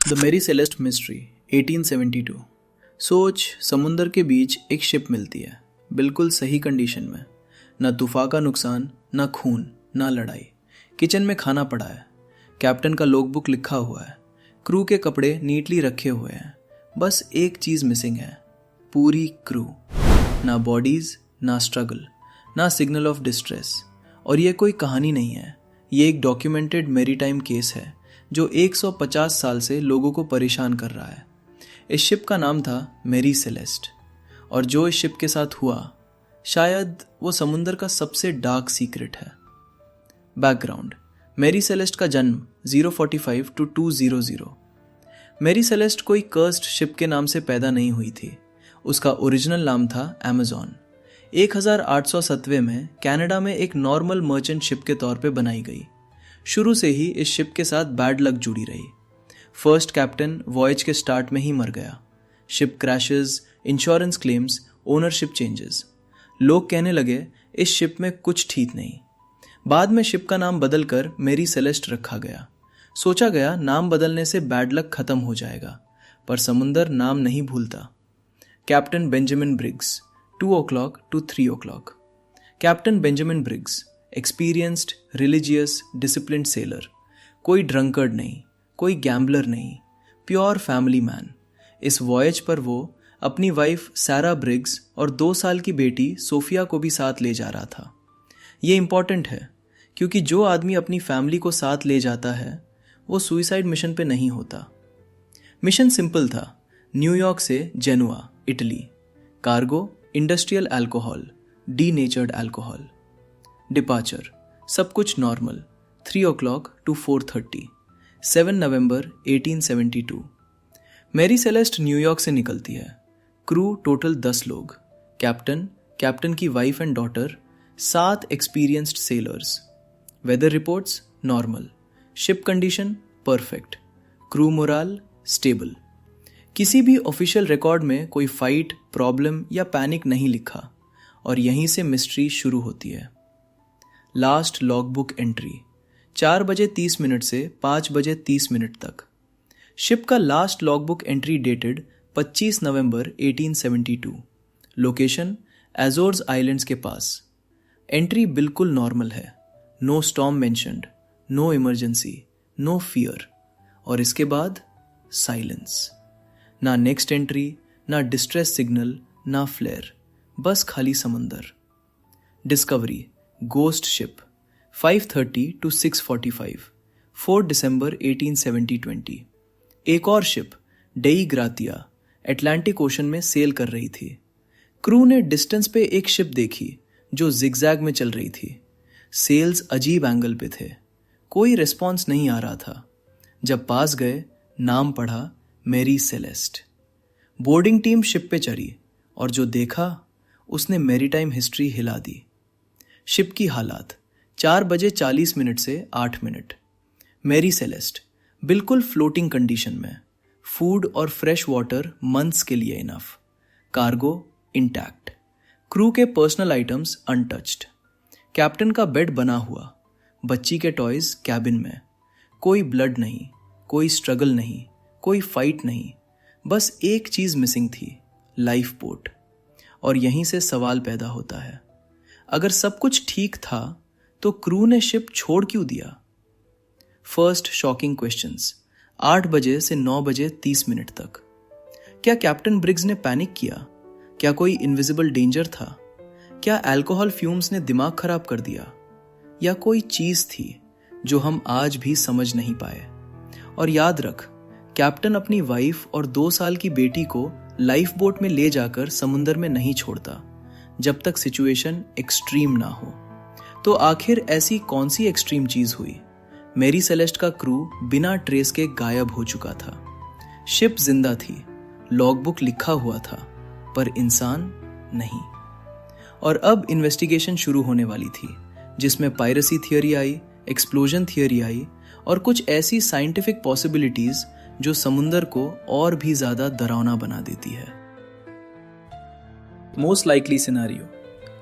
The मेरी Celeste mystery 1872। सोच, समुंदर के बीच एक शिप मिलती है, बिल्कुल सही कंडीशन में। न तूफान का नुकसान, न खून, न लड़ाई। किचन में खाना पड़ा है, कैप्टन का लॉगबुक लिखा हुआ है, क्रू के कपड़े नीटली रखे हुए हैं। बस एक चीज़ मिसिंग है, पूरी क्रू। ना बॉडीज़, ना स्ट्रगल, ना सिग्नल ऑफ डिस्ट्रेस। और ये कोई कहानी नहीं है, ये एक डॉक्यूमेंटेड मैरीटाइम केस है जो 150 साल से लोगों को परेशान कर रहा है। इस शिप का नाम था मेरी सेलेस्ट, और जो इस शिप के साथ हुआ, शायद वो समुंदर का सबसे डार्क सीक्रेट है। बैकग्राउंड: मेरी सेलेस्ट का जन्म 045 to 200। मेरी सेलेस्ट कोई कर्स्ड शिप के नाम से पैदा नहीं हुई थी। उसका ओरिजिनल नाम था अमेजॉन। 1807 में कनाडा में एक नॉर्मल मर्चेंट शिप के तौर पे बनाई गई। शुरू से ही इस शिप के साथ बैड लक जुड़ी रही। फर्स्ट कैप्टन वॉयज के स्टार्ट में ही मर गया। Ship crashes, insurance claims, ownership changes. लोग कहने लगे इस शिप में कुछ ठीक नहीं। बाद में शिप का नाम बदलकर मेरी सेलेस्ट रखा गया। सोचा गया नाम बदलने से बैड लक खत्म हो जाएगा, पर समुंदर नाम नहीं भूलता। Captain Benjamin Briggs, 2 o'clock to 3 o'clock। Captain Benjamin Briggs, experienced, religious, disciplined seller. कोई ड्रंकर्ड नहीं, कोई गैम्बलर नहीं, प्योर फैमिली मैन। इस वॉयज पर वो अपनी वाइफ सारा ब्रिग्स और 2 साल की बेटी सोफिया को भी साथ ले जा रहा था। ये इंपॉर्टेंट है क्योंकि जो आदमी अपनी फैमिली को साथ ले जाता है वो सुइसाइड मिशन पे नहीं होता। मिशन सिंपल था, न्यूयॉर्क से Genoa, Italy. Cargo: industrial alcohol, denatured alcohol. Departure: सब कुछ नॉर्मल, 3 o'clock to 4:30, 7 नवंबर 1872। मेरी सेलेस्ट न्यूयॉर्क से निकलती है। क्रू टोटल 10 लोग। कैप्टन, कैप्टन की wife and daughter, 7 experienced sailors. Weather reports normal, ship condition perfect, crew morale stable. किसी भी ऑफिशियल रिकॉर्ड में कोई फाइट, प्रॉब्लम या पैनिक नहीं लिखा, और यहीं से मिस्ट्री शुरू होती है। लास्ट लॉगबुक एंट्री 4 बजे 30 मिनट से 5 बजे 30 मिनट तक। शिप का last logbook entry dated 25 November 1872। Location: Azores islands के पास। एंट्री बिल्कुल नॉर्मल है, no storm mentioned, no emergency, no fear. और इसके बाद साइलेंस। ना नेक्स्ट एंट्री, ना डिस्ट्रेस सिग्नल, ना फ्लेयर, बस खाली समुंदर। Discovery: ghost ship, 5:30 to 6:45, 4 December 1870-20। एक और ship Dei Gratia Atlantic Ocean में सेल कर रही थी। क्रू ने डिस्टेंस पे एक शिप देखी जो जिगजैग में चल रही थी। सेल्स अजीब एंगल पे थे, कोई रिस्पॉन्स नहीं आ रहा था। जब पास गए, नाम पढ़ा, मेरी सेलेस्ट। बोर्डिंग टीम शिप पे चढ़ी और जो देखा उसने मैरीटाइम हिस्ट्री हिला दी। शिप की हालात: 4 बजे 40 मिनट से 8 मिनट। मेरी सेलेस्ट बिल्कुल फ्लोटिंग कंडीशन में, फूड और फ्रेश वाटर मंथ्स के लिए इनफ। कार्गो इंटैक्ट, क्रू के पर्सनल आइटम्स अनटच्ड। कैप्टन का बेड बना हुआ, बच्ची के टॉयज कैबिन में। कोई ब्लड नहीं, कोई स्ट्रगल नहीं, कोई फाइट नहीं, बस एक चीज मिसिंग थी, लाइफ बोट। और यहीं से सवाल पैदा होता है, अगर सब कुछ ठीक था तो क्रू ने शिप छोड़ क्यों दिया? फर्स्ट शॉकिंग क्वेश्चंस, 8 बजे से 9 बजे 30 मिनट तक। क्या कैप्टन ब्रिग्स ने पैनिक किया? क्या कोई इनविजिबल डेंजर था? क्या अल्कोहल फ्यूम्स ने दिमाग खराब कर दिया? या कोई चीज थी जो हम आज भी समझ नहीं पाए? और याद रख, कैप्टन अपनी वाइफ और 2 साल की बेटी को लाइफ बोट में ले जाकर समुंदर में नहीं छोड़ता जब तक सिचुएशन एक्सट्रीम ना हो। तो आखिर ऐसी कौन सी एक्सट्रीम चीज हुई? मेरी सेलेस्ट का क्रू बिना ट्रेस के गायब हो चुका था। शिप जिंदा थी, लॉगबुक लिखा हुआ था, पर इंसान नहीं। और अब इन्वेस्टिगेशन शुरू होने वाली थी, जिसमें पायरेसी थियरी आई, एक्सप्लोजन थियरी आई, और कुछ ऐसी साइंटिफिक पॉसिबिलिटीज जो समुंदर को और भी ज्यादा डरावना बना देती है। Most likely scenario: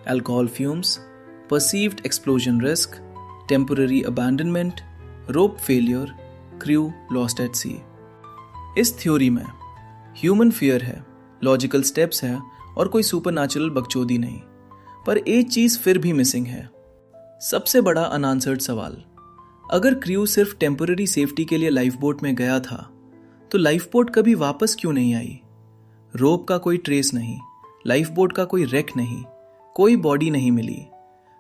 alcohol fumes, perceived explosion risk, temporary abandonment, rope failure, crew lost at sea. इस थ्योरी में ह्यूमन फियर है, लॉजिकल स्टेप्स है और कोई सुपरनैचुरल बकचोदी नहीं। पर एक चीज फिर भी मिसिंग है, सबसे बड़ा अनआंसर्ड सवाल। अगर क्रू सिर्फ टेम्पररी सेफ्टी के लिए लाइफ बोट में गया था तो लाइफ बोट कभी वापस क्यों नहीं आई? रोप का कोई ट्रेस नहीं, लाइफ बोट का कोई रेक नहीं, कोई बॉडी नहीं मिली।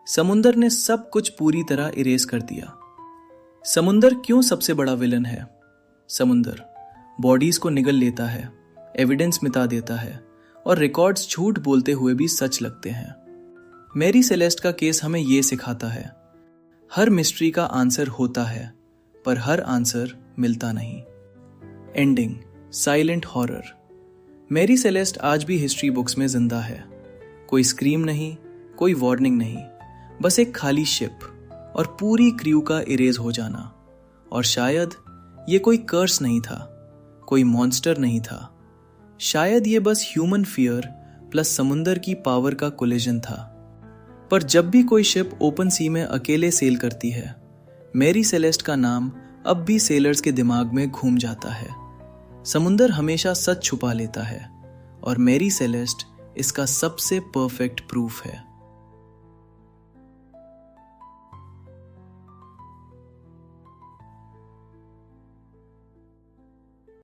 समुंदर ने सब कुछ पूरी तरह इरेज कर दिया। समुंदर क्यों सबसे बड़ा विलन है? समुंदर बॉडीज को निगल लेता है, एविडेंस मिटा देता है और रिकॉर्ड्स झूठ बोलते हुए भी सच लगते हैं। मैरी सेलेस्ट का केस हमें यह सिखाता है, हर मिस्ट्री का आंसर होता है पर हर आंसर मिलता नहीं। Ending, silent horror. Mary Celeste आज भी हिस्ट्री बुक्स में जिंदा है। कोई स्क्रीम नहीं, कोई वार्निंग नहीं, बस एक खाली शिप और पूरी क्रू का इरेज हो जाना। और शायद ये कोई कर्स नहीं था, कोई मॉन्स्टर नहीं था, शायद ये बस ह्यूमन फियर प्लस समुंदर की पावर का कोलिजन था। पर जब भी कोई शिप ओपन सी में अकेले सेल करती है, मैरी सेलेस्ट का नाम अब भी सेलर्स के दिमाग में घूम जाता है। समुंदर हमेशा सच छुपा लेता है और मैरी सेलेस्ट इसका सबसे परफेक्ट प्रूफ है।